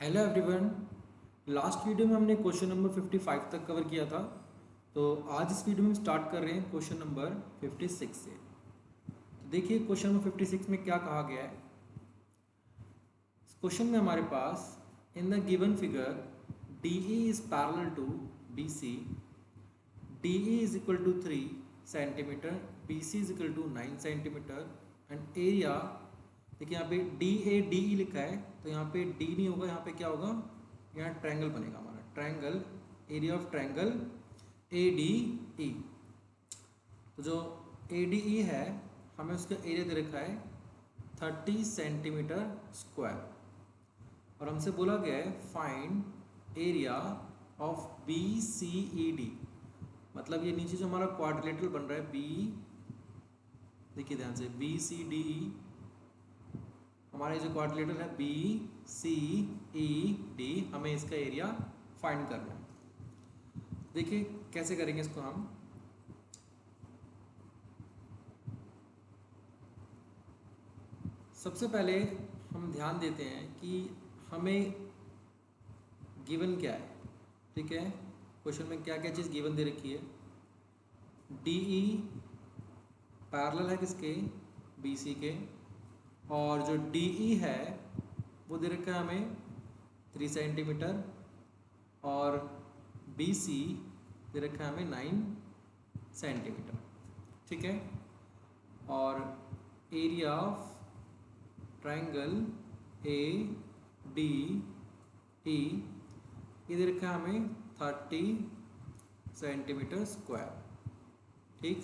Hello everyone. Last video में हमने question number 55 तक कवर किया था। तो आज इस वीडियो में स्टार्ट कर रहे हैं क्वेश्चन नंबर 56 से। तो देखिए क्वेश्चन नंबर 56 में क्या कहा गया है। इस क्वेश्चन में हमारे पास in the given figure D E is parallel to B C, D E is equal to 3 centimetre, B C is equal to 9 centimetre and area. देखिए यहाँ पे डी ए डी ई लिखा है, तो यहाँ पे डी नहीं होगा, यहाँ पे क्या होगा, यहाँ ट्रायंगल बनेगा हमारा, triangle, area of triangle A D ई। तो जो ए डी ई है हमें उसका एरिया दे रखा है 30 सेंटीमीटर स्क्वायर, और हमसे बोला गया है find area of B C E D. मतलब ये नीचे जो हमारा क्वाड्रिलेटरल बन रहा है बी, देखिए ध्यान से, बी सी डी ई, हमारे जो क्वाड्रिलेटरल है बी सी ई डी, हमें इसका एरिया फाइंड करना है। देखिए कैसे करेंगे इसको हम। सबसे पहले हम ध्यान देते हैं कि हमें गिवन क्या है। ठीक है, क्वेश्चन में क्या क्या चीज़ गिवन दे रखी है। डी ई पैरेलल है किसके, बी सी के, और जो डी ई है वो दे रखा है हमें 3 सेंटीमीटर, और बी सी दे रखा है हमें 9 सेंटीमीटर। ठीक है, और area of triangle A D ई ये दे रखा है हमें 30 सेंटीमीटर स्क्वायर। ठीक,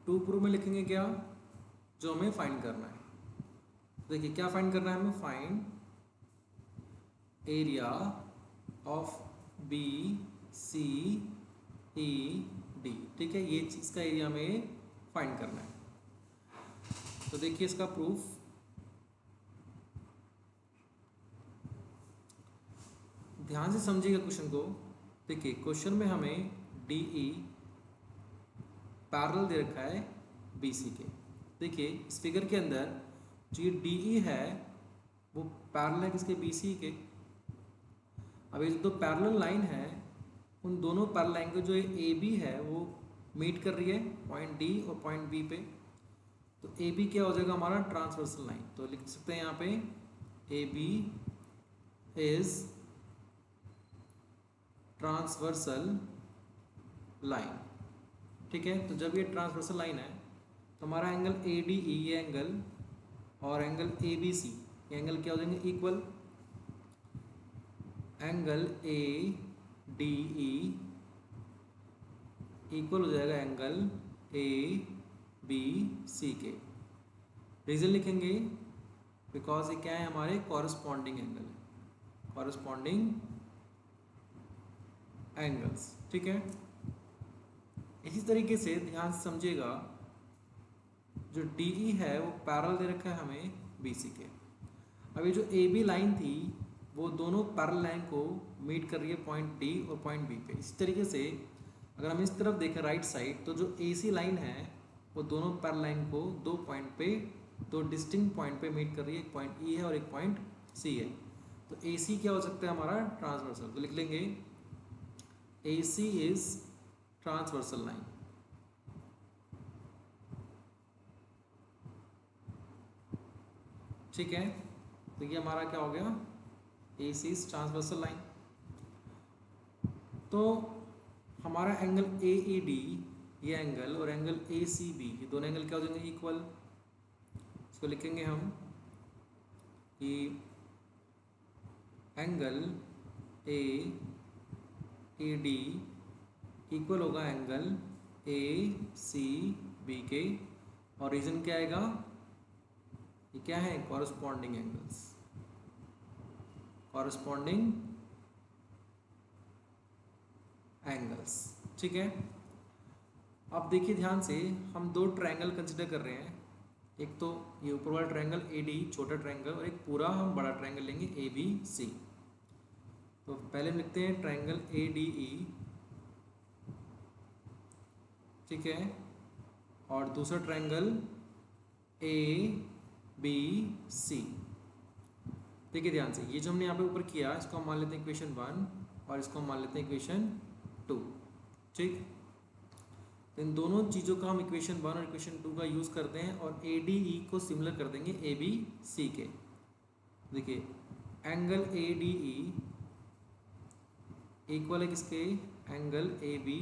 टू प्रूफ में लिखेंगे क्या, जो हमें फाइंड करना है। देखिए क्या फाइंड करना है हमें, find area of B C E D. ठीक है, ये चीज़ का एरिया हमें फाइंड करना है। तो देखिए इसका प्रूफ, ध्यान से समझिएगा क्वेश्चन को। देखिए क्वेश्चन में हमें डी ई पैरेलल दे रखा है बी सी के। देखिए इस फिगर के अंदर जो ये डी ई है वो पैरेलल है किसके, बी सी के। अब ये जो दो पैरेलल लाइन है, उन दोनों पैरेलल लाइन को जो ए बी है वो मीट कर रही है पॉइंट डी और पॉइंट बी पे। तो ए बी क्या हो जाएगा हमारा, ट्रांसवर्सल लाइन। तो लिख सकते हैं यहाँ पे A B is transversal line. ठीक है, तो जब ये ट्रांसवर्सल लाइन है तो हमारा एंगल ए डी ई ये एंगल और एंगल ए बी सी ये एंगल क्या हो जाएंगे, equal. Angle A D E equal हो जाएगा एंगल ए बी सी के। रीजन लिखेंगे बिकॉज ये क्या है, हमारे कॉरस्पॉन्डिंग एंगल है, कॉरस्पॉन्डिंग एंगल्स। ठीक है, इसी तरीके से ध्यान से समझिएगा, जो डी ई है वो पैरेलल दे रखा है हमें बी सी के। अभी जो ए बी लाइन थी वो दोनों पैरेलल लाइन को मीट कर रही है पॉइंट डी और पॉइंट बी पे। इसी तरीके से अगर हम इस तरफ देखें राइट साइड, तो जो ए सी लाइन है वो दोनों पैरेलल लाइन को दो पॉइंट पे, दो डिस्टिंक्ट पॉइंट पे मीट कर रही है। एक पॉइंट ई है और एक पॉइंट सी है। तो ए सी क्या हो सकता है हमारा, ट्रांसवर्सल। तो लिख लेंगे ए सी इज ट्रांसवर्सल लाइन। ठीक है, तो ये हमारा क्या हो गया, A C is transversal line. तो हमारा एंगल ए ई डी ये एंगल और एंगल ए सी बी ये दोनों एंगल क्या हो जाएंगे, इक्वल। इसको लिखेंगे हम कि angle A E D equal होगा एंगल ए सी बी के, और रीजन क्या आएगा, ये क्या है, कॉरस्पॉन्डिंग एंगल्स, कॉरस्पॉन्डिंग एंगल्स। ठीक है, अब देखिए ध्यान से, हम दो ट्रायंगल कंसिडर कर रहे हैं। एक तो ये ऊपर वाला ट्रायंगल ए डी छोटा ट्रायंगल, और एक पूरा हम बड़ा ट्रायंगल लेंगे ए बी सी। तो पहले हम लिखते हैं ट्रायंगल ए डी ई। ठीक है, और दूसरा ट्रायंगल ए बी सी। देखिए ध्यान से, ये जो हमने यहाँ पे ऊपर किया इसको हम मान लेते हैं इक्वेशन 1 और इसको हम मान लेते हैं इक्वेशन 2। ठीक, तो इन दोनों चीज़ों का हम इक्वेशन 1 और इक्वेशन 2 का यूज़ करते हैं और ए डी ई को सिमिलर कर देंगे ए बी सी के। देखिए angle A D E equal है किसके, एंगल ए बी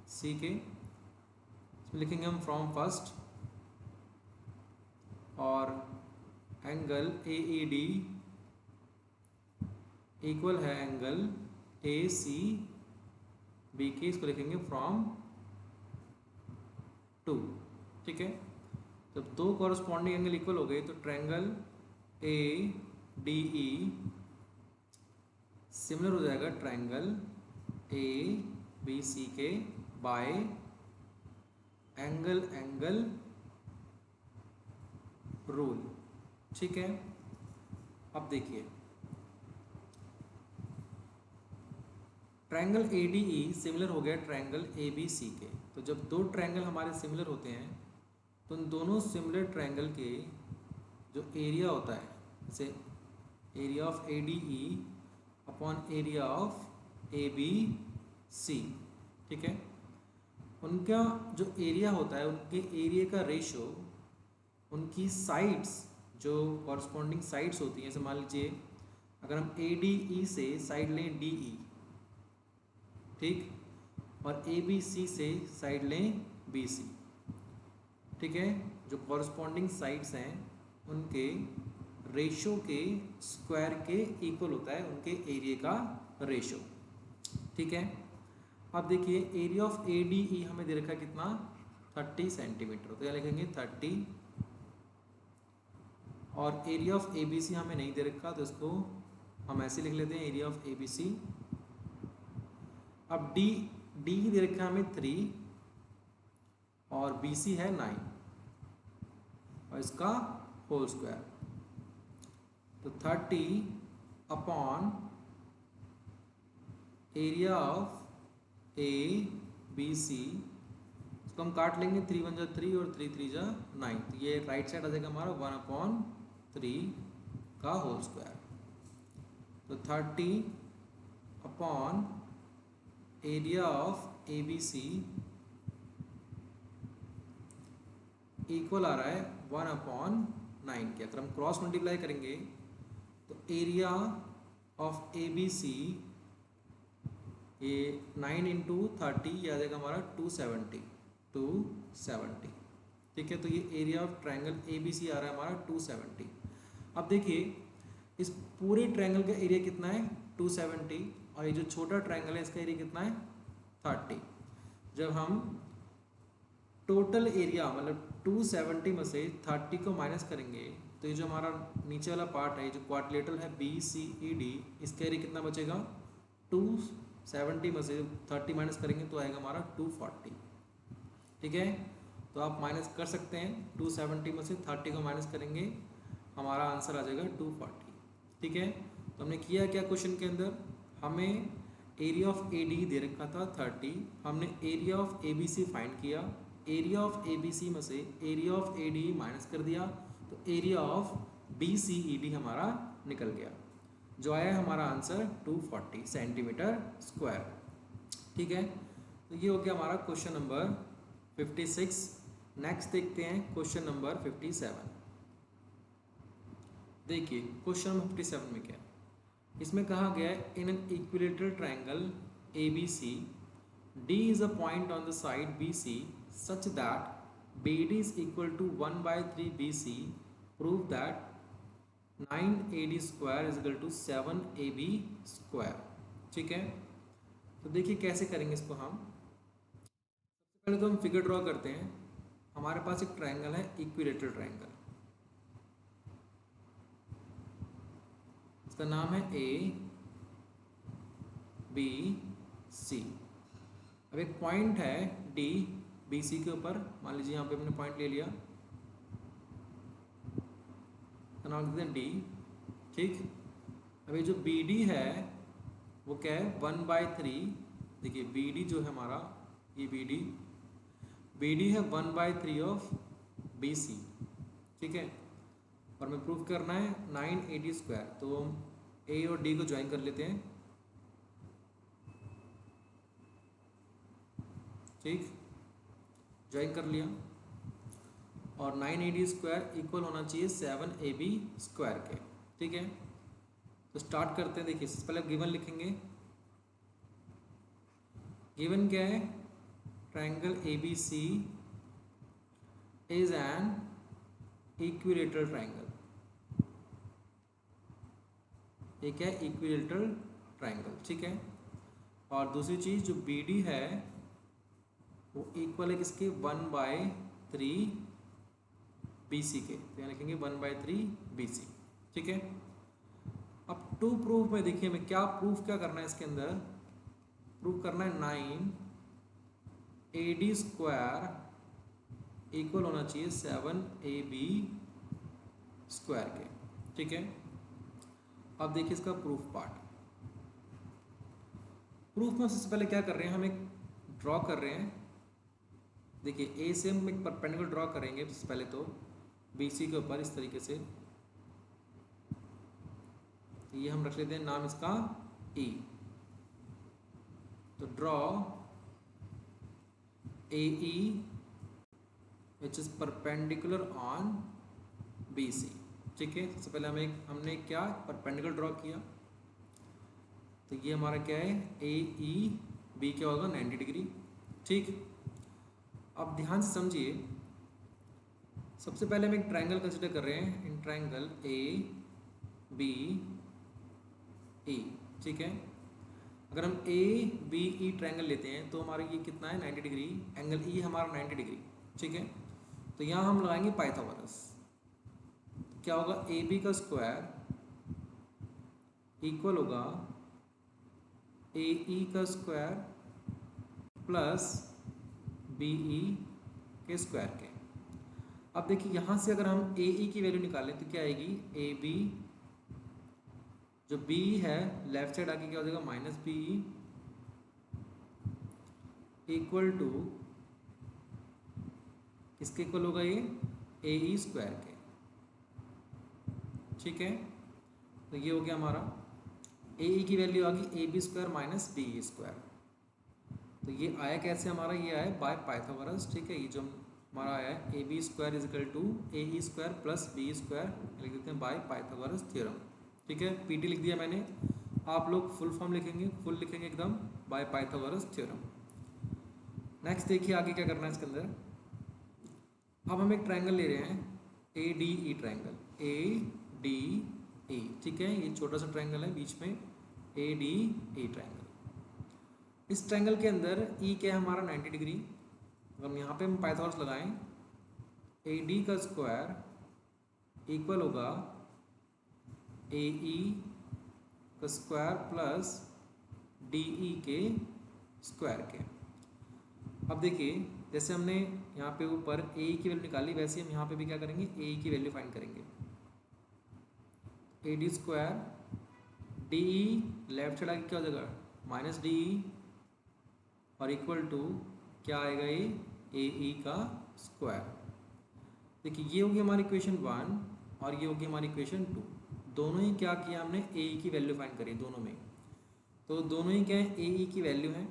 सी के। इसमें लिखेंगे हम फ्रॉम फर्स्ट, और angle A E D equal है एंगल ए सी बी के, इसको लिखेंगे फ्रॉम 2। ठीक है, जब दो कॉरस्पॉन्डिंग एंगल इक्वल हो गए तो triangle A D E similar हो जाएगा ट्रायंगल ए बी सी के बाय एंगल एंगल रूल। ठीक है, अब देखिए triangle A D E similar हो गया ट्रायंगल ए बी सी के। तो जब दो ट्रायंगल हमारे सिमिलर होते हैं तो उन दोनों सिमिलर ट्रायंगल के जो एरिया होता है, जैसे area of A D E upon area of A B C, ठीक है, उनका जो एरिया होता है उनके एरिया का रेशो उनकी साइड्स जो कॉरस्पॉन्डिंग साइड्स होती हैं, जैसे मान लीजिए अगर हम ए डी ई से साइड लें डी ई, ठीक, और ए बी सी से साइड लें बी सी, ठीक है, जो कॉरस्पॉन्डिंग साइड्स हैं उनके रेशो के स्क्वायर के इक्वल होता है उनके एरिया का रेशो। ठीक है, अब देखिए एरिया ऑफ ए डी ई हमें दे रखा है कितना, 30 सेंटीमीटर, तो यहाँ लिखेंगे 30, और area of A B C हमें नहीं दे रखा तो इसको हम ऐसे लिख लेते हैं area of A B C. अब डी दे रखा है हमें 3 और बी सी है 9 और इसका होल स्क्वायर, तो 30 upon area of A B C, इसको हम काट लेंगे, 3 1 जा 3 और 3 3 जा 9, तो ये राइट साइड आ जाएगा हमारा 1/3 का होल स्क्वायर। तो 30 upon area of A B C equal आ रहा है 1/9 के। अगर हम क्रॉस मल्टीप्लाई करेंगे तो area of A B C ये 9 इंटू 30 ये आ जाएगा हमारा 270। ठीक है, तो ये area of triangle A B C आ रहा है हमारा 270। अब देखिए इस पूरे ट्रायंगल का एरिया कितना है 270, और ये जो छोटा ट्रायंगल है इसका एरिया कितना है 30। जब हम टोटल एरिया मतलब 270 में से 30 को माइनस करेंगे तो ये जो हमारा नीचे वाला पार्ट है, जो क्वाड्रिलेटरल है बी सी ई डी, इसका एरिया कितना बचेगा, 270 में से 30 माइनस करेंगे तो आएगा हमारा 240। ठीक है, तो आप माइनस कर सकते हैं, 270 में से 30 को माइनस करेंगे हमारा आंसर आ जाएगा 240। ठीक है, तो हमने किया क्या क्वेश्चन के अंदर, हमें एरिया ऑफ ए डी दे रखा था 30, हमने area of A B C find किया, area of A B C में से area of A D minus कर दिया तो area of B C E D हमारा निकल गया, जो आया हमारा आंसर 240 सेंटीमीटर स्क्वायर। ठीक है, तो ये हो गया हमारा क्वेश्चन नंबर 56। नेक्स्ट देखते हैं क्वेश्चन नंबर 57। देखिए क्वेश्चन नंबर 57 में क्या, इसमें कहा गया है in an equilateral triangle A B C D is a point on the side B C such that BD is equal to 1/3 BC, prove that 9AD square is equal to 7AB square। ठीक है, तो देखिए कैसे करेंगे इसको हम। सबसे पहले तो हम फिगर ड्रॉ करते हैं। हमारे पास एक ट्रायंगल है इक्विलेटरल ट्रायंगल, इसका नाम है ए बी सी। अब एक पॉइंट है डी बी सी के ऊपर, मान लीजिए यहाँ पे हमने पॉइंट ले लिया, नाम लिखते हैं डी। ठीक, अब ये जो बी डी है वो क्या है 1/3। देखिए बी डी जो है हमारा, ये बी डी है 1/3 ऑफ बी सी। ठीक है, और हमें प्रूफ करना है 9AD स्क्वायर। तो हम ए और डी को ज्वाइन कर लेते हैं, ठीक, ज्वाइन कर लिया। और 9AD स्क्वायर इक्वल होना चाहिए 7AB स्क्वायर के, ठीक है। तो स्टार्ट करते हैं। देखिए सबसे पहले गिवन लिखेंगे। गिवन क्या है, triangle ABC is an equilateral triangle. एक है इक्विलेटरल ट्रायंगल, ठीक है। और दूसरी चीज़ जो BD है वो इक्वल है किसके, 1/3 BC के। तो यहाँ लिखेंगे 1/3 BC, ठीक है। अब टू प्रूफ में देखिए हमें क्या प्रूफ क्या करना है, इसके अंदर प्रूफ करना है 9AD स्क्वायर इक्वल होना चाहिए 7AB स्क्वायर के, ठीक है। अब देखिए इसका प्रूफ पार्ट। प्रूफ में सबसे पहले क्या कर रहे हैं, हम एक ड्रॉ कर रहे हैं। देखिए ए से हम एक परपेंडिकुलर ड्रॉ करेंगे सबसे पहले तो BC के ऊपर इस तरीके से। ये हम रख लेते हैं नाम इसका E। तो draw AE which is perpendicular on BC, ठीक है। सबसे पहले हमने क्या परपेंडिकुलर ड्रॉ किया। तो ये हमारा क्या है, AEB क्या होगा 90 डिग्री, ठीक। अब ध्यान से समझिए, सबसे पहले हम एक ट्रायंगल कंसिडर कर रहे हैं, इन ट्रायंगल ABE, ठीक है। अगर हम ABE ट्रायंगल लेते हैं तो हमारा ये कितना है 90 डिग्री, एंगल E हमारा 90 डिग्री, ठीक है। तो यहाँ हम लगाएंगे पाइथागोरस। क्या होगा, AB का स्क्वायर इक्वल होगा AE का स्क्वायर प्लस BE के स्क्वायर के। अब देखिए यहाँ से अगर हम AE की वैल्यू निकालें तो क्या आएगी, AB जो BE है लेफ्ट साइड आके क्या हो जाएगा -BE इक्वल टू किसके इक्वल होगा, ये AE स्क्वायर के, ठीक है। तो ये हो गया हमारा AE की वैल्यू आ गई AB square minus BE square. तो ये आया कैसे हमारा, ये आया बाय पाइथागोरस, ठीक है। ये जो हमारा आया है AB square is equal to AE square plus BE square, लिख देते हैं बाय पाइथागोरस थ्योरम, ठीक है। PT लिख दिया मैंने, आप लोग फुल फॉर्म लिखेंगे, फुल लिखेंगे एकदम, बाय पाइथागोरस थ्योरम। नेक्स्ट देखिए आगे क्या करना है इसके अंदर। अब हम एक ट्रायंगल ले रहे हैं ADE ट्रायंगल, ADE, ठीक है। ये छोटा सा ट्रायंगल है बीच में, ADE ट्रायंगल। इस ट्रायंगल के अंदर E क्या है हमारा 90 डिग्री। अगर हम यहाँ पे हम पाइथागोरस लगाएं, AD का स्क्वायर इक्वल होगा AE का स्क्वायर प्लस DE के स्क्वायर के। अब देखिए जैसे हमने यहाँ पे ऊपर AE की वैल्यू निकाली, वैसे हम यहाँ पे भी क्या करेंगे, AE की वैल्यू फाइंड करेंगे। AD square DE left side आगे क्या हो जाएगा -DE और इक्वल टू क्या आएगा, ये AE का स्क्वायर। देखिए ये होगी हमारी इक्वेशन 1 और ये होगी हमारी इक्वेशन 2। दोनों ही क्या किया हमने, AE की वैल्यू फाइंड करी दोनों में। तो दोनों ही क्या है, AE की वैल्यू है,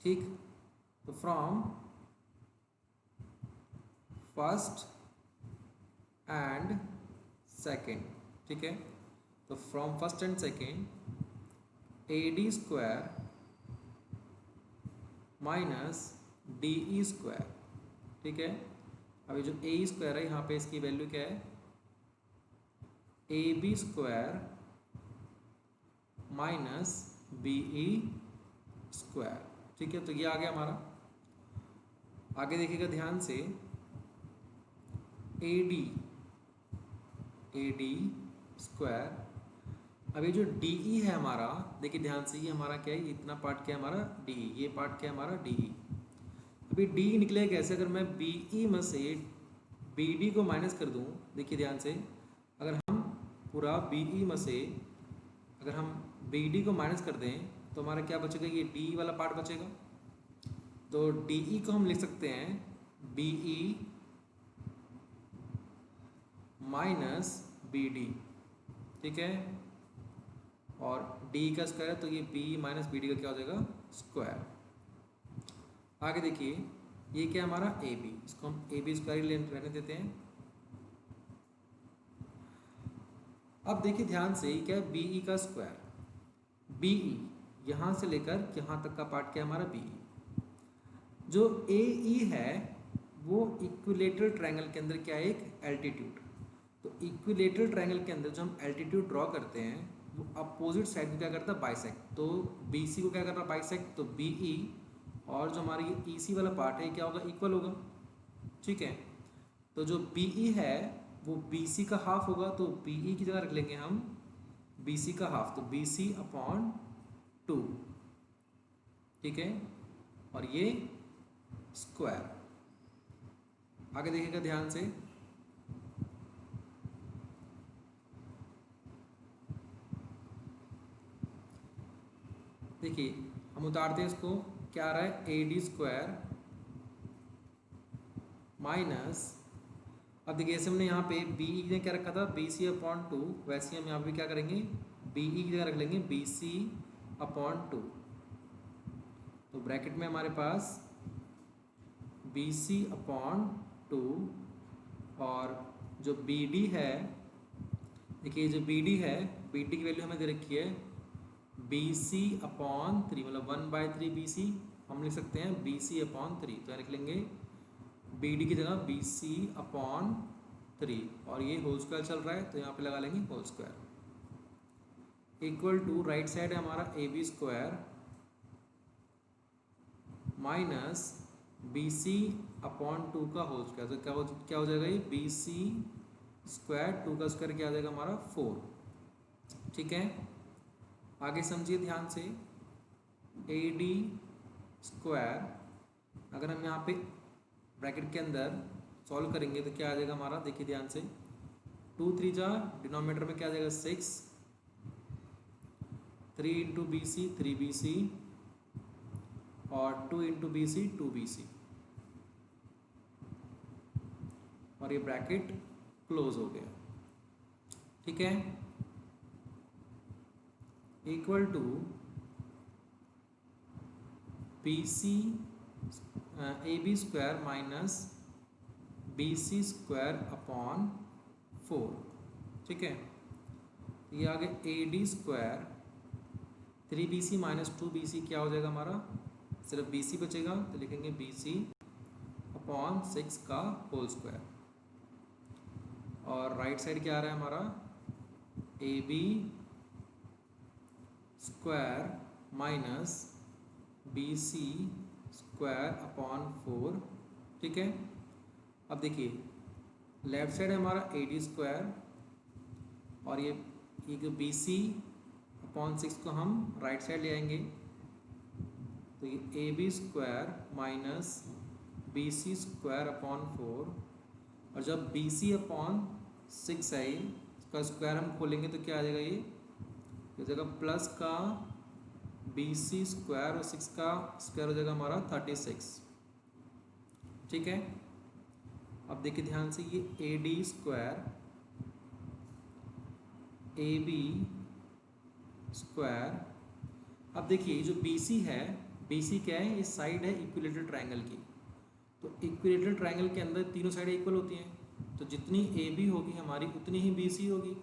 ठीक। तो फ्रॉम फर्स्ट एंड सेकेंड, ठीक है। तो from first and second AD square minus DE square, ठीक है। अभी जो AE स्क्वायर है यहाँ पे इसकी वैल्यू क्या है, AB square minus BE square, ठीक है। तो ये आ गया हमारा। आगे देखिएगा ध्यान से, AD स्क्वायर, अभी जो DE है हमारा, देखिए ध्यान से, ये हमारा क्या है, इतना पार्ट क्या है हमारा DE, ये पार्ट क्या है हमारा DE। अभी DE निकले कैसे, अगर मैं BE में से BD को माइनस कर दूं, देखिए ध्यान से, अगर हम पूरा BE में से अगर हम BD को माइनस कर दें तो हमारा क्या बचेगा, ये DE वाला पार्ट बचेगा। तो DE को हम लिख सकते हैं BE माइनस बी डी, ठीक है, और डी का स्क्वायर है तो ये बी माइनस बी डी का क्या हो जाएगा, स्क्वायर। आगे देखिए ये क्या है हमारा ए बी, इसको हम ए बी स्क्वायर रहने देते हैं। अब देखिए ध्यान से क्या है, बी ई का स्क्वायर, बी ई यहाँ से लेकर यहाँ तक का पार्ट क्या है हमारा बी ई। जो ए ई है वो इक्विलेटरल ट्रायंगल के अंदर क्या है, एक एल्टीट्यूड। तो इक्विलेटरल ट्रायंगल के अंदर जो हम एल्टीट्यूड ड्रॉ करते हैं वो अपोजिट साइड को क्या करता है, बाइसेक्ट। तो बी सी को क्या कर रहा है, बाइसेक्ट, तो बी ई और जो हमारी ये ई सी वाला पार्ट है क्या होगा, इक्वल होगा, ठीक है। तो जो बी ई है वो बी सी का हाफ होगा, तो बी ई की जगह रख लेंगे हम बी सी का हाफ, तो बी सी अपॉन 2, ठीक है, और ये स्क्वायर। आगे देखिएगा ध्यान से, देखिए हम उतारते हैं इसको, क्या आ रहा है, ए डी स्क्वायर माइनस, अब देखिए जैसे हमने यहाँ पे बी ई ने क्या रखा था, बी सी अपॉन 2, वैसे हम यहाँ पे क्या करेंगे, बी ई की जगह रख लेंगे बी सी अपॉन 2। तो ब्रैकेट में हमारे पास बी सी अपॉन 2 और जो बी डी है, देखिए जो बी डी है, बी डी की वैल्यू हमें दे रखी है बी सी अपॉन 3, मतलब 1/3 बी सी, हम लिख सकते हैं बी सी अपॉन 3, तो लिख लेंगे बी डी की जगह बी सी अपॉन 3, और ये होल स्क्वायर चल रहा है तो यहाँ पे लगा लेंगे whole square, equal to right side है हमारा A B square minus B C upon 2 का होल स्क्वायर, तो क्या हो जाएगा, ये बी सी स्क्वायर 2 का स्क्वायर क्या आ जाएगा हमारा 4, ठीक है। आगे समझिए ध्यान से, ए डी स्क्वायर अगर हम यहाँ पे ब्रैकेट के अंदर सॉल्व करेंगे तो क्या आ जाएगा हमारा, देखिए ध्यान से, 2 3 जा, डिनोमिनेटर में क्या आ जाएगा 6, 3 into B C 3 B C और 2 into B C 2 B C, और ये ब्रैकेट क्लोज हो गया, ठीक है, equal to B C A B square minus B C square upon 4, ठीक है। ये आगे A D square 3 B C minus 2 B C क्या हो जाएगा हमारा, सिर्फ बी सी बचेगा तो लिखेंगे बी सी अपॉन 6 का होल स्क्वायर, और राइट साइड क्या आ रहा है हमारा, A B square minus B C square upon 4, ठीक है। अब देखिए लेफ्ट साइड है हमारा ए डी स्क्वायर और ये बी सी अपॉन 6 को हम राइट साइड ले आएंगे, तो ये A B square minus B C square upon 4, और जब बी सी अपॉन 6 है इसका स्क्वायर हम खोलेंगे तो क्या आ जाएगा, ये जगह प्लस का बी सी स्क्वायर और 6 का स्क्वायर हो जाएगा हमारा 36, ठीक है। अब देखिए ध्यान से, ये A D square A B square, अब देखिए जो बी सी है, बी सी क्या है, ये साइड है इक्विलेटरल ट्रायंगल की, तो इक्विलेटरल ट्रायंगल के अंदर तीनों साइड इक्वल होती हैं, तो जितनी ए बी होगी हमारी उतनी ही बी सी होगी,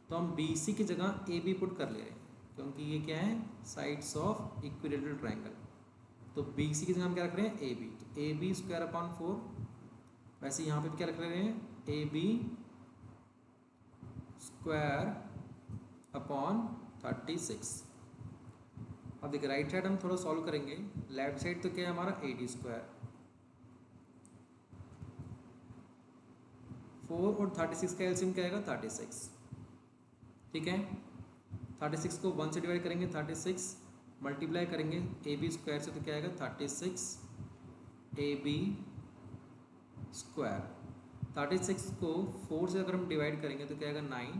तो हम बी सी की जगह ए बी पुट कर ले रहे हैं क्योंकि ये क्या है, साइड्स ऑफ इक्विलेटरल ट्रायंगल, तो बी सी की जगह हम क्या रख रहे हैं, ए बी, तो ए बी स्क्वायर अपॉन 4, वैसे यहाँ पे भी क्या रख रहे हैं, ए बी स्क्वायर अपॉन 36। अब देखिए राइट साइड हम थोड़ा सॉल्व करेंगे, लेफ्ट साइड तो क्या है हमारा ए डी स्क्वायर, 4 और 36 का एलसीएम क्या आएगा 36, ठीक है। 36 को 1 से डिवाइड करेंगे 36, मल्टीप्लाई करेंगे ए बी स्क्वायर से तो क्या आएगा 36 ए बी स्क्वायर, 36 को 4 से अगर हम डिवाइड करेंगे तो क्या आएगा 9,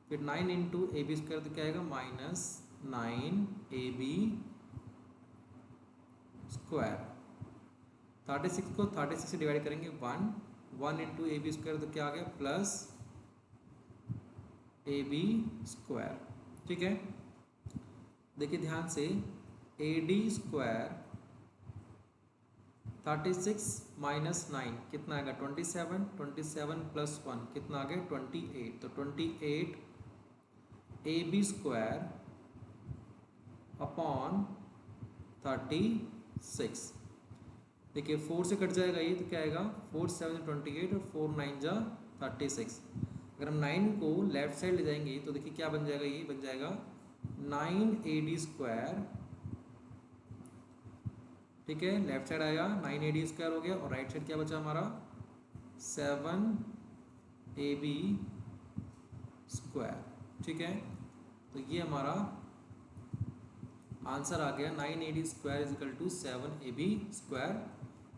फिर 9 इंटू ए बी स्क्वायर तो क्या आएगा -9 ए बी स्क्वायर, 36 को 36 से डिवाइड करेंगे 1 इंटू ए बी स्क्वायर तो क्या आ गया ए बी स्क्वायर। ठीक है, देखिए ध्यान से, ए डी स्क्वायर 36 माइनस 9 कितना आएगा 27, 27 प्लस 1 कितना आ गया 28, तो 28 ए बी स्क्वायर अपॉन 36। देखिए 4 से कट जाएगा ये, तो क्या आएगा 4 7 28 और 4 9 जा 36। अगर हम 9 को लेफ्ट साइड ले जाएंगे तो देखिए क्या बन जाएगा, ये बन जाएगा 9 ए डी स्क्वायर। ठीक है, लेफ्ट साइड आएगा 9 ए डी स्क्वायर हो गया, और राइट साइड क्या बचा हमारा 7 ए बी स्क्वायर। ठीक है, तो ये हमारा आंसर आ गया 9 A D square is equal to 7 A B square.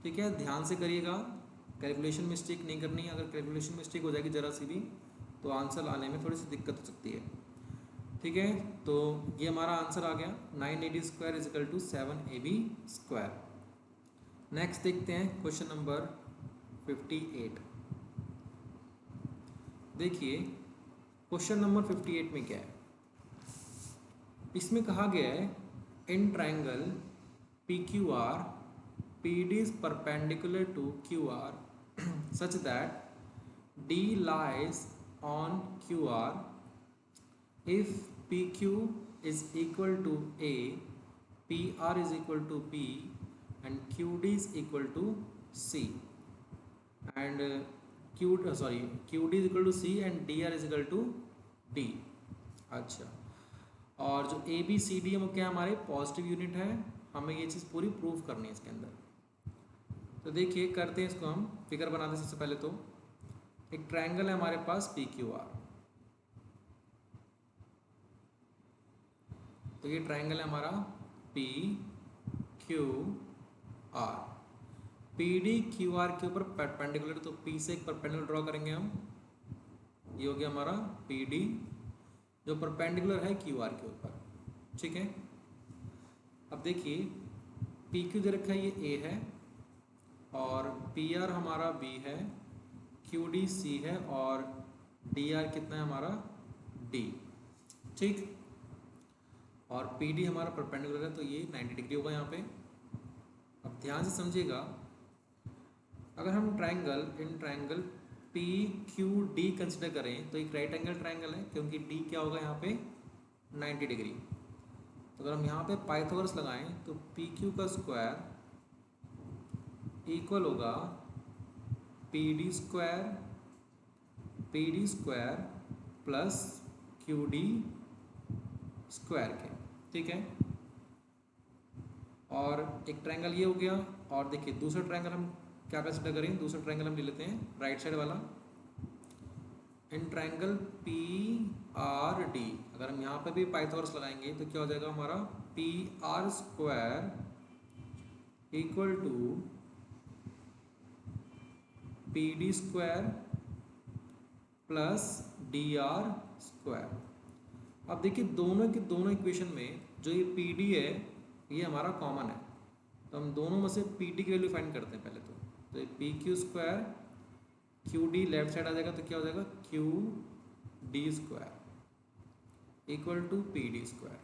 ठीक है, ध्यान से करिएगा, कैलकुलेशन मिस्टेक नहीं करनी। अगर कैलकुलेशन मिस्टेक हो जाएगी ज़रा सी भी तो आंसर लाने में थोड़ी सी दिक्कत हो सकती है। ठीक है, तो ये हमारा आंसर आ गया 9 A D square is equal to 7 A B square. Next देखते हैं क्वेश्चन नंबर 58। देखिए क्वेश्चन नंबर 58 में क्या है, इसमें कहा गया है in triangle P Q R P D is perpendicular to Q R such that D lies on Q R if P Q is equal to A, P R is equal to B and Q D is equal to C, and Q D is equal to C and D R is equal to D. अच्छा, और जो ए B C D है वो क्या हमारे positive unit है, हमें ये चीज़ पूरी प्रूव करनी है इसके अंदर। तो देखिए करते हैं इसको, हम फिगर बनाते हैं। सबसे पहले तो एक ट्रायंगल है हमारे पास पी क्यू आर, तो ये ट्रायंगल है हमारा P Q R. P D Q R के ऊपर परपेंडिकुलर, तो पी से एक परपेंडिकुलर ड्रॉ करेंगे हम, ये हो गया हमारा पी डी जो परपेंडिकुलर है क्यू आर के ऊपर। ठीक है, अब देखिए पी क्यू दे रखा है ये ए है, और पी आर हमारा बी है, क्यू डी सी है, और डी आर कितना है हमारा डी। ठीक, और पी डी हमारा परपेंडिकुलर है तो ये 90 डिग्री होगा यहाँ पे। अब ध्यान से समझिएगा, अगर हम triangle P Q D consider करें तो एक राइट एंगल ट्रायंगल है, क्योंकि डी क्या होगा यहाँ पे 90 डिग्री। तो अगर हम यहाँ पे पाइथागोरस लगाएं तो पी क्यू का स्क्वायर इक्वल होगा P D square plus Q D square के। ठीक है, और एक ट्रायंगल ये हो गया, और देखिए दूसरा ट्रायंगल हम क्या कंसिडर करें, दूसरा ट्रायंगल हम ले लेते हैं राइट साइड वाला। इन ट्रायंगल पी आर डी अगर हम यहाँ पर भी पाइथागोरस लगाएंगे तो क्या हो जाएगा हमारा P R square equal to P D square plus D R square. अब देखिए दोनों के दोनों इक्वेशन में जो ये पी डी है ये हमारा कॉमन है, तो हम दोनों में से पी डी की वैल्यू फाइंड करते हैं पहले तो ये P Q square Q D left side आ जाएगा तो क्या हो जाएगा Q D square equal to P D square.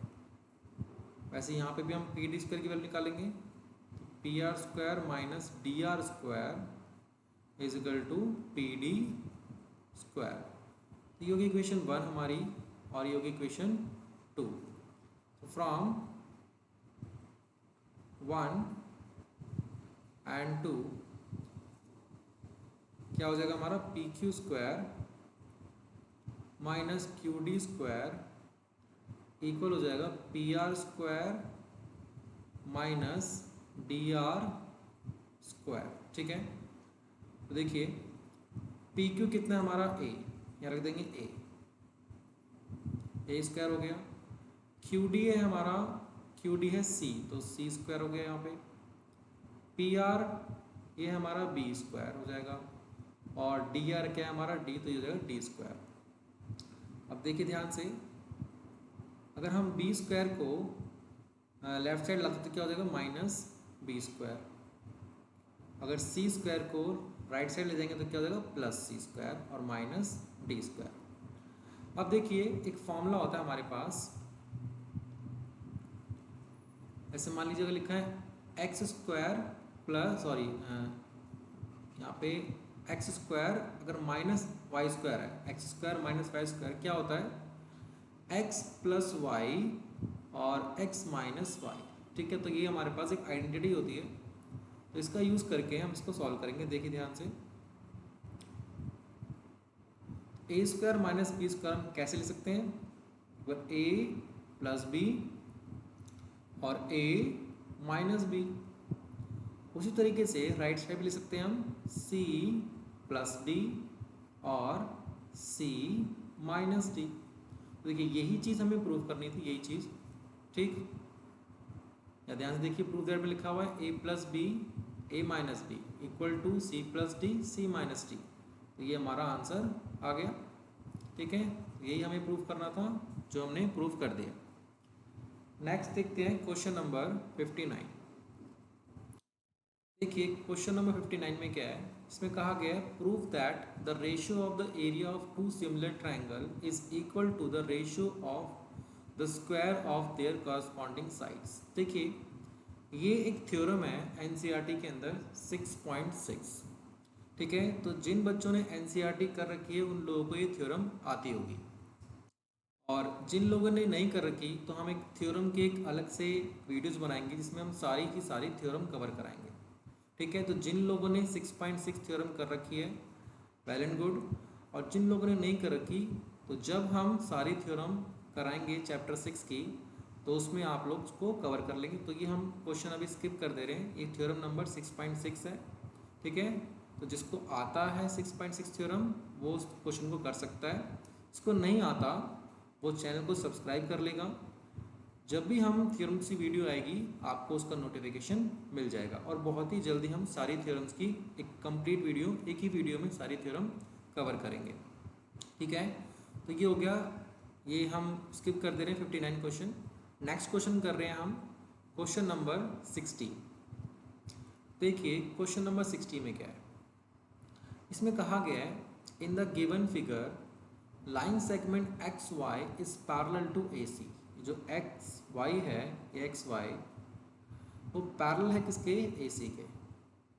वैसे यहाँ पे भी हम पी डी स्क्वायर की वैल्यू निकालेंगे, तो P R square minus D R square is equal to P D square. तो ये होगी इक्वेशन 1 हमारी, और ये होगी इक्वेशन 2। तो फ्रॉम 1 एंड 2 क्या हो जाएगा हमारा P Q square minus Q D square equal हो जाएगा P R square minus D R square. ठीक है, तो देखिए पी क्यू कितना है हमारा ए, यहाँ रख देंगे ए स्क्वायर हो गया। क्यू डी है हमारा, क्यू डी है सी, तो सी स्क्वायर हो गया यहाँ पे। पी आर ये हमारा बी स्क्वायर हो जाएगा, और डी आर क्या है हमारा डी, तो ये हो जाएगा डी स्क्वायर। अब देखिए ध्यान से, अगर हम बी स्क्वायर को लेफ्ट साइड लाते तो क्या हो जाएगा माइनस बी स्क्वायर। अगर सी स्क्वायर को राइट साइड ले जाएंगे तो क्या हो जाएगा प्लस सी स्क्वायर और माइनस डी स्क्वायर। अब देखिए एक फॉर्मूला होता है हमारे पास, ऐसे मान लीजिए अगर लिखा है एक्स स्क्वायर प्लस सॉरी यहाँ पे एक्स स्क्वायर अगर माइनस वाई स्क्वायर है, X square minus Y square क्या होता है एक्स प्लस वाई और एक्स माइनस वाई। ठीक है, तो ये हमारे पास एक आइडेंटिटी होती है, तो इसका यूज़ करके हम इसको सॉल्व करेंगे। देखिए ध्यान से, ए स्क्वायर माइनस बी स्क्वायर हम कैसे ले सकते हैं, ए प्लस बी और ए माइनस बी। उसी तरीके से राइट साइड पे ले सकते हैं हम सी प्लस डी और सी माइनस डी। तो देखिए यही चीज़ हमें प्रूव करनी थी, यही चीज़। ठीक, या ध्यान से देखिए प्रूफ दैट में लिखा हुआ है A plus B A minus B equal to C plus D C minus D. तो ये हमारा आंसर आ गया। ठीक है, यही हमें प्रूफ करना था जो हमने प्रूफ कर दिया। नेक्स्ट देखते हैं क्वेश्चन नंबर 59। देखिए क्वेश्चन नंबर 59 में क्या है, इसमें कहा गया है prove that the ratio of the area of two similar triangle is equal to the ratio of the square of their corresponding sides. देखिए ये एक थ्योरम है एनसीईआरटी के अंदर 6.6। ठीक है, तो जिन बच्चों ने एनसीईआरटी कर रखी है उन लोगों को ये थ्योरम आती होगी, और जिन लोगों ने नहीं कर रखी तो हम एक थ्योरम के एक अलग से वीडियोस बनाएंगे जिसमें हम सारी की सारी थ्योरम कवर कराएंगे। ठीक है, तो जिन लोगों ने 6.6 थ्योरम कर रखी है वेल एंड गुड, और जिन लोगों ने नहीं कर रखी तो जब हम सारी थ्योरम कराएंगे चैप्टर 6 की तो उसमें आप लोग उसको कवर कर लेंगे। तो ये हम क्वेश्चन अभी स्किप कर दे रहे हैं, ये थ्योरम नंबर 6.6 है। ठीक है, तो जिसको आता है 6.6 थ्योरम वो उस क्वेश्चन को कर सकता है, जिसको नहीं आता वो चैनल को सब्सक्राइब कर लेगा। जब भी हम थ्योरम की वीडियो आएगी आपको उसका नोटिफिकेशन मिल जाएगा, और बहुत ही जल्दी हम सारी थ्योरम्स की एक कंप्लीट वीडियो एक ही वीडियो में सारी थ्योरम कवर करेंगे। ठीक है, तो ये हो गया, ये हम स्किप कर दे रहे हैं 59 क्वेश्चन। नेक्स्ट क्वेश्चन कर रहे हैं हम क्वेश्चन नंबर 60। देखिए क्वेश्चन नंबर 60 में क्या है, इसमें कहा गया है in the given figure line segment X Y is parallel to A C. जो एक्स वाई है, एक्स वाई वो पैरेलल है किसके, ए सी के।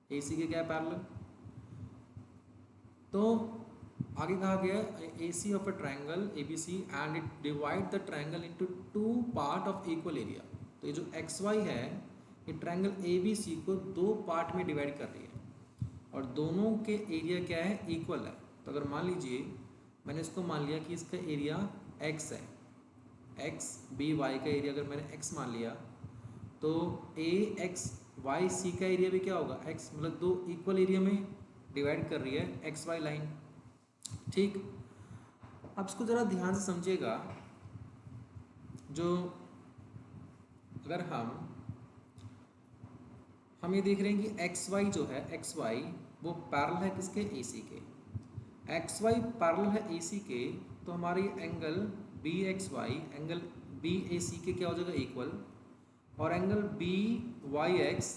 ए सी के क्या है, पैरेलल। तो आगे कहा गया A C of a triangle A B C and it divide the triangle into two part of equal area. तो ये जो एक्स वाई है ये ट्राइंगल ए बी सी को दो पार्ट में डिवाइड कर रही है, और दोनों के एरिया क्या है, इक्वल है। तो अगर मान लीजिए मैंने इसको मान लिया कि इसका एरिया x है, एक्स बी वाई का एरिया अगर मैंने x मान लिया तो ए एक्स वाई सी का एरिया भी क्या होगा, x, मतलब दो इक्वल एरिया में डिवाइड कर रही है एक्स वाई लाइन। ठीक, अब इसको ज़रा ध्यान से समझिएगा। जो अगर हम ये देख रहे हैं कि एक्स वाई जो है, एक्स वाई वो पैरेलल है किसके, ए सी के। एक्स वाई पैरेलल है ए सी के, तो हमारी angle B X Y angle B A C के क्या हो जाएगा, इक्वल, और angle B Y X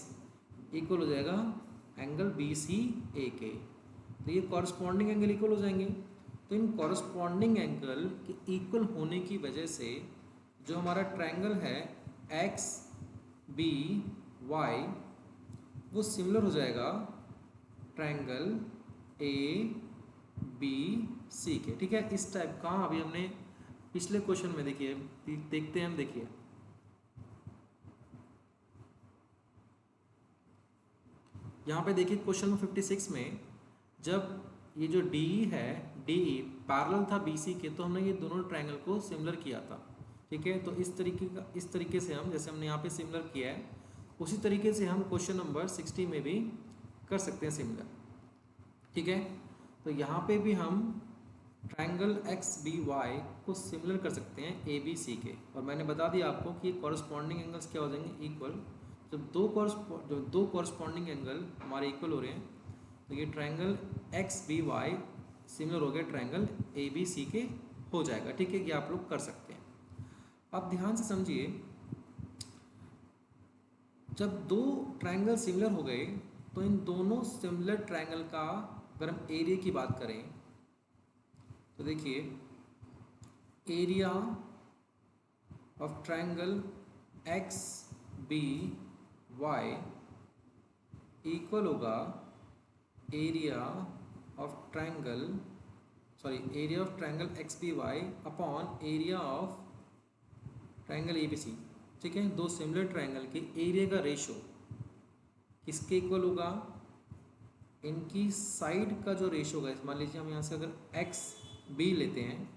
equal हो जाएगा एंगल बी सी ए के। तो ये कॉरस्पॉन्डिंग एंगल इक्वल हो जाएंगे। तो इन कॉरस्पॉन्डिंग एंगल के इक्वल होने की वजह से जो हमारा ट्रायंगल है एक्स बी वाई वो सिमिलर हो जाएगा ट्रायंगल ए बी सी के। ठीक है, इस टाइप का अभी हमने पिछले क्वेश्चन में देखिए, देखते हैं हम। देखिए यहाँ पे देखिए क्वेश्चन नंबर 56 में जब ये जो डी है, डी पैरेलल था बी सी के, तो हमने ये दोनों ट्रायंगल को सिमिलर किया था। ठीक है, तो इस तरीके से हम, जैसे हमने यहाँ पे सिमिलर किया है उसी तरीके से हम क्वेश्चन नंबर 60 में भी कर सकते हैं सिमिलर। ठीक है, तो यहाँ पे भी हम ट्रायंगल एक्स बी वाई को सिमिलर कर सकते हैं ए बी सी के, और मैंने बता दिया आपको कि कॉरस्पॉन्डिंग एंगल्स क्या हो जाएंगे, इक्वल। जब दो कॉरस्पॉन्डिंग एंगल हमारे इक्वल हो रहे हैं तो ये triangle X B Y similar हो गया ट्रायंगल ए बी सी के हो जाएगा। ठीक है, ये आप लोग कर सकते हैं। अब ध्यान से समझिए, जब दो ट्रायंगल सिमिलर हो गए तो इन दोनों सिमिलर ट्रायंगल का अगर हम एरिया की बात करें तो देखिए area of triangle X B Y equal होगा area of triangle area of triangle X B Y upon area of triangle A B C. ठीक है, दो सिमिलर ट्रायंगल के एरिया का रेशो किसके इक्वल होगा, इनकी साइड का जो रेशो होगा। मान लीजिए हम यहाँ से अगर एक्स बी लेते हैं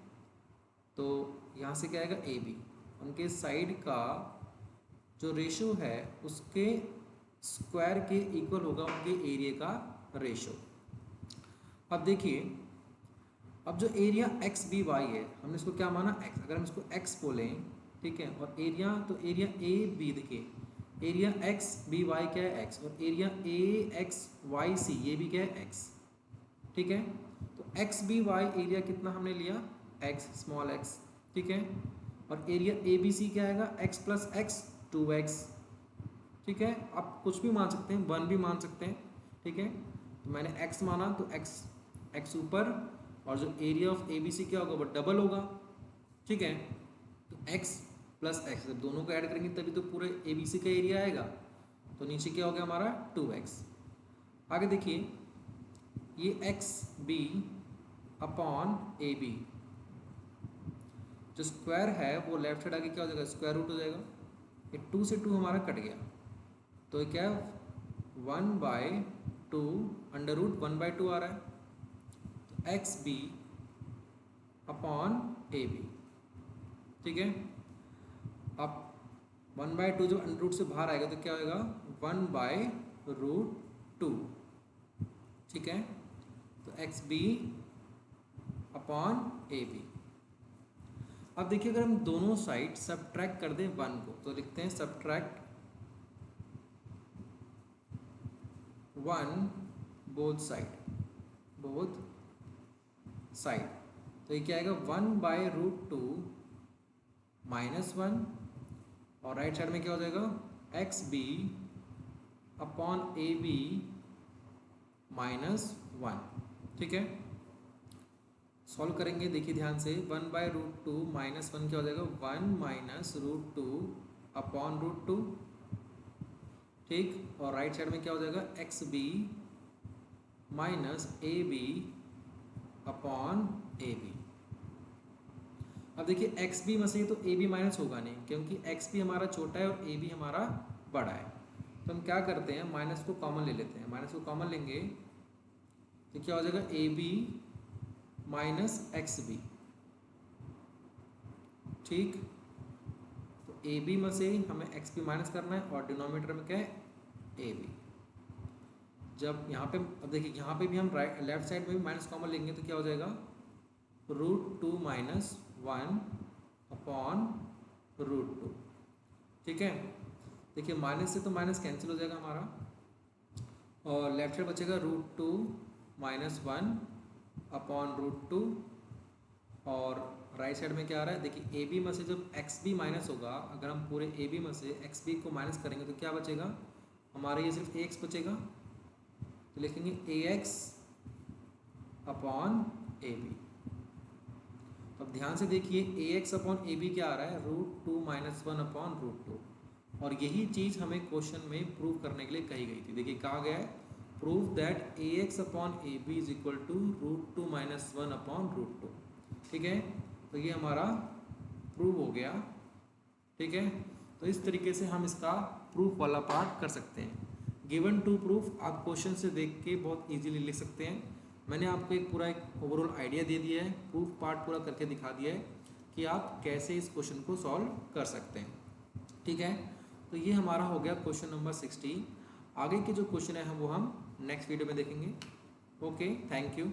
तो यहाँ से क्या आएगा ए बी, उनके साइड का जो रेशो है उसके स्क्वायर के इक्वल होगा उनके एरिया का रेशो। अब देखिए, अब जो एरिया एक्स बी वाई है हमने इसको क्या माना एक्स, अगर हम इसको एक्स बोलें, ठीक है, और एरिया तो एरिया ए बी, देखिए एरिया एक्स बी वाई क्या है एक्स, और area A X Y C ये भी क्या है एक्स। ठीक है, तो एक्स बी वाई एरिया कितना हमने लिया एक्स, स्मॉल एक्स। ठीक है, और एरिया ए बी सी क्या आएगा एक्स प्लस एक्स 2x। ठीक है, आप कुछ भी मान सकते हैं, 1 भी मान सकते हैं। ठीक है, तो मैंने x माना तो x ऊपर, और जो area of A B C क्या होगा वो डबल होगा। ठीक है, तो x प्लस एक्स जब दोनों को ऐड करेंगे तभी तो पूरे ए बी सी का एरिया आएगा। तो नीचे क्या हो गया हमारा 2x। आगे देखिए, ये X B upon A B, जो स्क्वायर है वो लेफ्ट साइड आगे क्या हो जाएगा स्क्वायर रूट हो जाएगा। ये 2 से 2 हमारा कट गया, तो क्या 1/2 अंडर रूट 1/2 आ रहा है। तो X B upon A B. ठीक है, अब 1/2 जब अंडर रूट से बाहर आएगा तो क्या होगा 1/√2। ठीक है, तो X B upon A B. अब देखिए, अगर हम दोनों साइड सबट्रैक्ट कर दें 1 को तो लिखते हैं सबट्रैक्ट 1 बोथ साइड। तो ये क्या आएगा 1/√2 -1, और राइट साइड में क्या हो जाएगा X B upon A B -1। ठीक है, सॉल्व करेंगे, देखिए ध्यान से 1/√2 -1 क्या हो जाएगा 1 -√2 अपॉन √2। ठीक, और राइट साइड में क्या हो जाएगा X B minus A B upon A B. अब देखिए एक्स बी में से तो ए बी माइनस होगा नहीं, क्योंकि एक्स बी हमारा छोटा है और ए बी हमारा बड़ा है। तो हम क्या करते हैं माइनस को कॉमन ले लेते हैं, माइनस को कॉमन लेंगे तो क्या हो जाएगा A B minus X B. ठीक, तो ए बी में से हमें एक्स बी माइनस करना है और डिनोमिनेटर में क्या है ए बी। जब यहाँ पे अब देखिए यहाँ पे भी हम लेफ्ट साइड में भी माइनस कॉमन लेंगे तो क्या हो जाएगा √2 - 1 अपॉन √2। ठीक है, देखिए माइनस से तो माइनस कैंसिल हो जाएगा हमारा, और लेफ्ट साइड बचेगा √2 - 1 अपॉन √2, और राइट साइड में क्या आ रहा है देखिए ए बी में से जब एक्स बी माइनस होगा, अगर हम पूरे ए बी में से एक्स बी को माइनस करेंगे तो क्या बचेगा हमारे ये सिर्फ एक्स बचेगा। तो लिखेंगे ए एक्स अपॉन ए बी। तो अब ध्यान से देखिए ए एक्स अपॉन ए बी क्या आ रहा है √2 - 1 अपॉन √2, और यही चीज़ हमें क्वेश्चन में प्रूव करने के लिए कही गई थी। देखिए कहा गया है prove that A X upon A B is equal to √2 - 1 upon √2। ठीक है, तो ये हमारा प्रूव हो गया। ठीक है, तो इस तरीके से हम इसका प्रूफ वाला पार्ट कर सकते हैं। गिवन टू प्रूफ आप क्वेश्चन से देख के बहुत इजीली लिख सकते हैं। मैंने आपको एक ओवरऑल आइडिया दे दिया है, प्रूफ पार्ट पूरा करके दिखा दिया है कि आप कैसे इस क्वेश्चन को सॉल्व कर सकते हैं। ठीक है, तो ये हमारा हो गया क्वेश्चन नंबर 60। आगे के जो क्वेश्चन है वो हम नेक्स्ट वीडियो में देखेंगे। Okay, thank you.